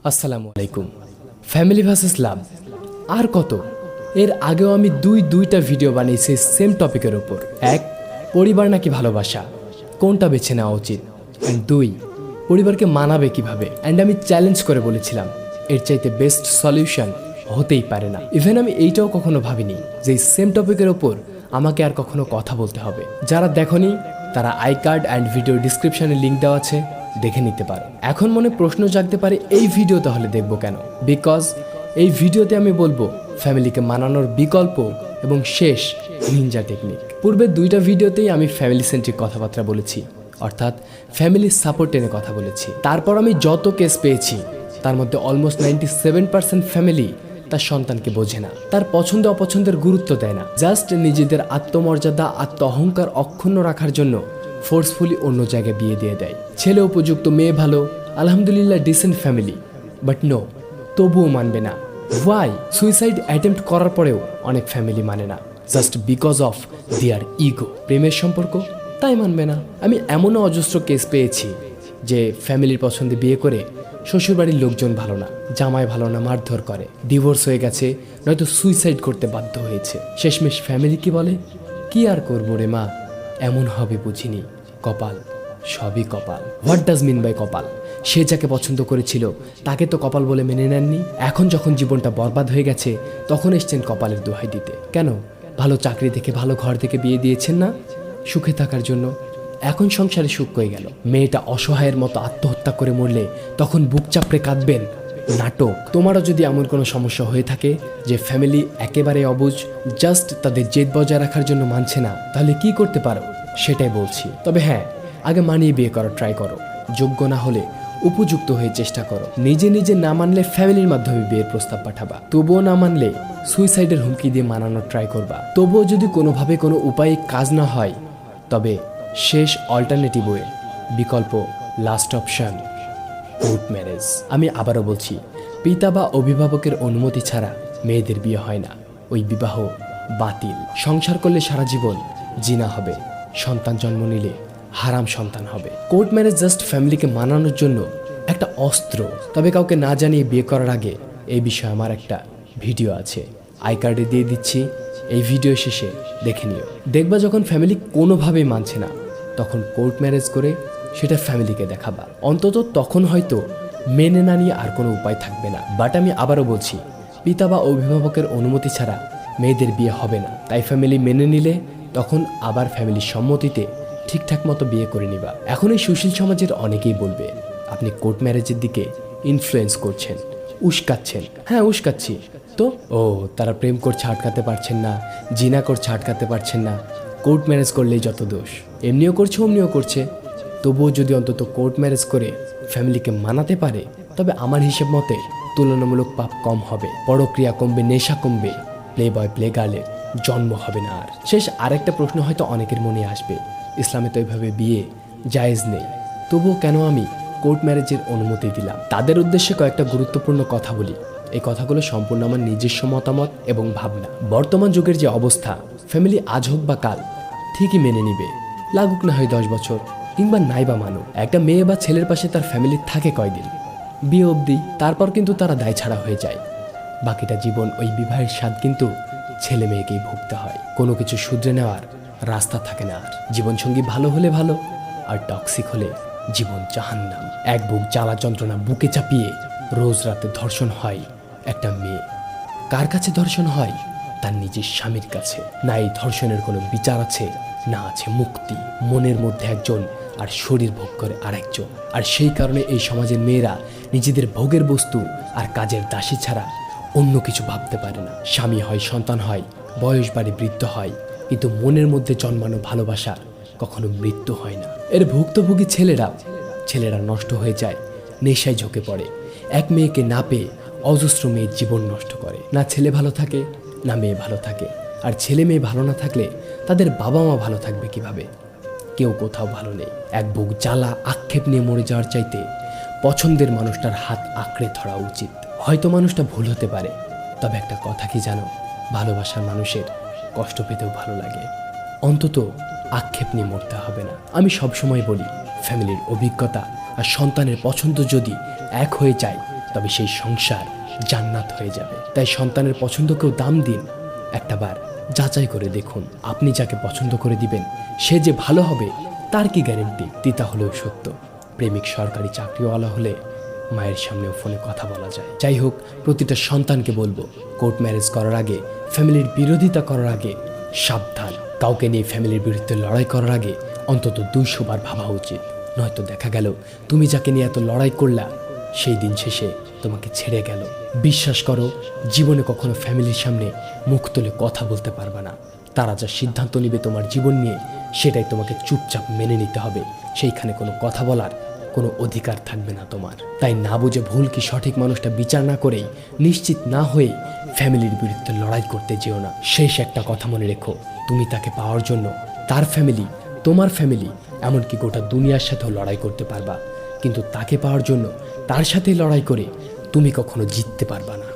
আসসালামু আলাইকুম। Family versus লাভ আর কত, এর আগেও আমি দুইটা ভিডিও বানিয়েছি সেম টপিকের ওপর। এক, পরিবার নাকি ভালোবাসা, কোনটা বেছে নেওয়া উচিত। অ্যান্ড দুই, পরিবারকে মানাবে কিভাবে। অ্যান্ড আমি চ্যালেঞ্জ করে বলেছিলাম এর চাইতে বেস্ট সলিউশন হতেই পারে না। ইভেন আমি এইটাও কখনো ভাবিনি যে এই সেম টপিকের ওপর আমাকে আর কখনো কথা বলতে হবে। যারা দেখনি তারা আই কার্ড অ্যান্ড ভিডিও ডিসক্রিপশনে লিঙ্ক দেওয়া আছে, দেখে নিতে পারো। এখন মনে প্রশ্ন জাগতে পারে এই ভিডিও তাহলে দেখবো কেন। বিকজ এই ভিডিওতে আমি বলবো ফ্যামিলিকে মানানোর বিকল্প এবং শেষ নিনজা টেকনিক। পূর্বে দুইটা ভিডিওতেই আমি ফ্যামিলি সেন্ট্রিক কথাবার্তা বলেছি, অর্থাৎ ফ্যামিলি সাপোর্ট টেনে কথা বলেছি। তারপর আমি যত কেস পেয়েছি তার মধ্যে অলমোস্ট 97% ফ্যামিলি তার সন্তানকে বোঝে না, তার পছন্দ অপছন্দের গুরুত্ব দেয় না, জাস্ট নিজেদের আত্মমর্যাদা আত্ম অহংকার অক্ষুণ্ণ রাখার জন্য ফোর্সফুলি অন্য জায়গায় বিয়ে দিয়ে দেয়। ছেলে উপযুক্ত, মেয়ে ভালো, আলহামদুলিল্লাহ ডিসেন্ট ফ্যামিলি, বাট নো, তবুও মানবে না। ওয়াই? সুইসাইড অ্যাটেম্প্ট করার পরেও অনেক ফ্যামিলি মানে না, just because of their ego. প্রেমের সম্পর্ক, তাই মানবে না। আমি এমনও অজস্র কেস পেয়েছি যে ফ্যামিলির পছন্দে বিয়ে করে শ্বশুরবাড়ির লোকজন ভালো না, জামাই ভালো না, মারধর করে, ডিভোর্স হয়ে গেছে, নয়তো সুইসাইড করতে বাধ্য হয়েছে। শেষমেশ ফ্যামিলি কি বলে, কি আর করবো রে মা, এমন হবে বুঝিনি, কপাল, সবই কপাল। হোয়াট ডাজ মিন বাই কপাল? সে যাকে পছন্দ করেছিল তাকে তো কপাল বলে মেনে নেননি। এখন যখন জীবনটা বরবাদ হয়ে গেছে তখন এসছেন কপালের দোহাই দিতে। কেন? ভালো চাকরি দেখে, ভালো ঘর থেকে বিয়ে দিয়েছেন না সুখে থাকার জন্য। এখন সংসারে সুখ হয়ে গেল, মেয়েটা অসহায়ের মতো আত্মহত্যা করে মরলে তখন বুক চাপড়ে কাঁদবেন। নাটক। তোমারও যদি এমন কোনো সমস্যা হয়ে থাকে যে ফ্যামিলি একেবারে অবুঝ, জাস্ট তাদের জেদ বজায় রাখার জন্য মানছে না, তাহলে কি করতে পারো সেটাই বলছি। তবে হ্যাঁ, আগে মানিয়ে বিয়ে করার ট্রাই করো। যোগ্য না হলে উপযুক্ত হয়ে চেষ্টা করো। নিজে নিজে না মানলে ফ্যামিলির মাধ্যমে বিয়ের প্রস্তাব পাঠাবা। তবুও না মানলে সুইসাইডের হুমকি দিয়ে মানানোর ট্রাই করবা। তবুও যদি কোনোভাবে কোনো উপায়ে কাজ না হয় তবে শেষ অল্টারনেটিভ ওয়ে, বিকল্প, লাস্ট অপশন, কোর্ট ম্যারেজ। আমি আবারও বলছি, পিতা বা অভিভাবকের অনুমতি ছাড়া মেয়েদের বিয়ে হয় না। ওই বিবাহ বাতিল। সংসার করলে সারা জীবন জিনা হবে, সন্তান জন্ম নিলে হারাম সন্তান হবে। কোর্ট ম্যারেজ জাস্ট ফ্যামিলিকে মানানোর জন্য একটা অস্ত্র। তবে কাউকে না জানিয়ে বিয়ে করার আগে এই বিষয়ে আমার একটা ভিডিও আছে, আই কার্ডে দিয়ে দিচ্ছি, এই ভিডিও শেষে দেখে নিও। দেখবা যখন ফ্যামিলি কোনোভাবেই মানছে না তখন কোর্ট ম্যারেজ করে সেটা ফ্যামিলিকে দেখাবা। অন্তত তখন হয়তো মেনে না নিয়ে আর কোনো উপায় থাকবে না। বাট আমি আবারও বলছি, পিতা বা অভিভাবকের অনুমতি ছাড়া মেয়েদের বিয়ে হবে না। তাই ফ্যামিলি মেনে নিলে তখন আবার ফ্যামিলির সম্মতিতে ঠিকঠাক মতো বিয়ে করে নিবা। এখন এই সুশীল সমাজের অনেকেই বলবে আপনি কোর্ট ম্যারেজের দিকে ইনফ্লুয়েন্স করছেন, উস্কাচ্ছেন। হ্যাঁ, উস্কাচ্ছি তো। ও, তারা প্রেম করছে আটকাতে পারছেন না, জিনা করছে আটকাতে পারছেন না, কোর্ট ম্যারেজ করলেই যত দোষ। এমনিও করছে অমনিও করছে। তবুও যদি অন্তত কোর্ট ম্যারেজ করে ফ্যামিলিকে মানাতে পারে তবে আমার হিসেব মতে তুলনামূলক পাপ কম হবে, পরক্রিয়া কমবে, নেশা কমবে, প্লে বয় প্লে গার্লের জন্ম হবে না আর। শেষ আরেকটা প্রশ্ন হয়তো অনেকের মনে আসবে, ইসলামে তো এইভাবে বিয়ে জায়েজ নেই, তবুও কেন আমি কোর্ট ম্যারেজের অনুমতি দিলাম? তাদের উদ্দেশ্যে কয়েকটা গুরুত্বপূর্ণ কথা বলি। এই কথাগুলো সম্পূর্ণ আমার নিজস্ব মতামত এবং ভাবনা। বর্তমান যুগের যে অবস্থা, ফ্যামিলি আজ হোক বা কাল ঠিকই মেনে নিবে, লাগুক না হয় 10 বছর কিংবা নাই বা মানুক। একটা মেয়ে বা ছেলের পাশে তার ফ্যামিলি থাকে কয়দিন? বিয়ে অবধি। তারপর কিন্তু তারা দায় ছাড়া হয়ে যায়। বাকিটা জীবন ওই বিবাহের স্বাদ কিন্তু ছেলে মেয়েকেই ভুগতে হয়। কোনো কিছু শুধরে নেওয়ার রাস্তা থাকে না আর। জীবনসঙ্গী ভালো হলে ভালো, আর টক্সিক হলে জীবন জাহান্নাম। এক বুক জ্বালা যন্ত্রণা বুকে চাপিয়ে রোজ রাতে ধর্ষণ হয় একটা মেয়ে। কার কাছে ধর্ষণ হয়? তার নিজের স্বামীর কাছে। না এই ধর্ষণের কোনো বিচার আছে, না আছে মুক্তি। মনের মধ্যে একজন আর শরীর ভোগ করে আরেকজন। আর সেই কারণে এই সমাজের মেয়েরা নিজেদের ভোগের বস্তু আর কাজের দাসী ছাড়া অন্য কিছু ভাবতে পারে না। স্বামী হয়, সন্তান হয়, বয়স বাড়ি, বৃদ্ধ হয়, কিন্তু মনের মধ্যে জন্মানো ভালোবাসা কখনো মৃত্যু হয় না। এর ভুক্তভোগী ছেলেরা নষ্ট হয়ে যায়, নেশায় ঝুঁকে পড়ে। এক মেয়েকে না পেয়ে অজস্র মেয়ের জীবন নষ্ট করে। না ছেলে ভালো থাকে, না মেয়ে ভালো থাকে। আর ছেলে মেয়ে ভালো না থাকলে তাদের বাবা মা ভালো থাকবে কিভাবে? কেউ কোথাও ভালো নেই। এক বুক জ্বালা আক্ষেপ নিয়ে মরে যাওয়ার চাইতে পছন্দের মানুষটার হাত আঁকড়ে ধরা উচিত। হয়তো মানুষটা ভুল হতে পারে, তবে একটা কথা কি জানো, ভালোবাসার মানুষের কষ্ট পেতেও ভালো লাগে। অন্তত আক্ষেপ নিয়ে মরতে হবে না। আমি সবসময় বলি, ফ্যামিলির অভিজ্ঞতা আর সন্তানের পছন্দ যদি এক হয়ে যায় তবে সেই সংসার জান্নাত হয়ে যাবে। তাই সন্তানের পছন্দকেও দাম দিন। একটাবার যাচাই করে দেখুন, আপনি যাকে পছন্দ করে দিবেন সে যে ভালো হবে তার কি গ্যারেন্টি? তিতা হলেও সত্য, প্রেমিক সরকারি চাকরিওয়ালা হলে মায়ের সামনেও ফোনে কথা বলা যায়। যাই হোক, প্রতিটা সন্তানকে বলবো, কোর্ট ম্যারেজ করার আগে, ফ্যামিলির বিরোধিতা করার আগে সাবধান। কাউকে নিয়ে ফ্যামিলির বিরুদ্ধে লড়াই করার আগে অন্তত 200 বার ভাবা উচিত। নয়তো দেখা গেল তুমি যাকে নিয়ে এত লড়াই করলা সেই দিন শেষে তোমাকে ছেড়ে গেল। বিশ্বাস করো, জীবনে কখনো ফ্যামিলির সামনে মুখ তুলে কথা বলতে পারবে না। তারা যা সিদ্ধান্ত নেবে তোমার জীবন নিয়ে সেটাই তোমাকে চুপচাপ মেনে নিতে হবে। সেইখানে কোনো কথা বলার কোনো অধিকার থাকবে না তোমার। তাই না বুঝে ভুল কি সঠিক মানুষটা বিচার না করেই, নিশ্চিত না হয়ে ফ্যামিলির বিরুদ্ধে লড়াই করতে যেও না। শেষ একটা কথা মনে রেখো, তুমি তাকে পাওয়ার জন্য তার ফ্যামিলি, তোমার ফ্যামিলি, এমনকি গোটা দুনিয়ার সাথেও লড়াই করতে পারবা, কিন্তু তাকে পাওয়ার জন্য তার সাথে লড়াই করে তুমি কখনো জিততে পারবা না।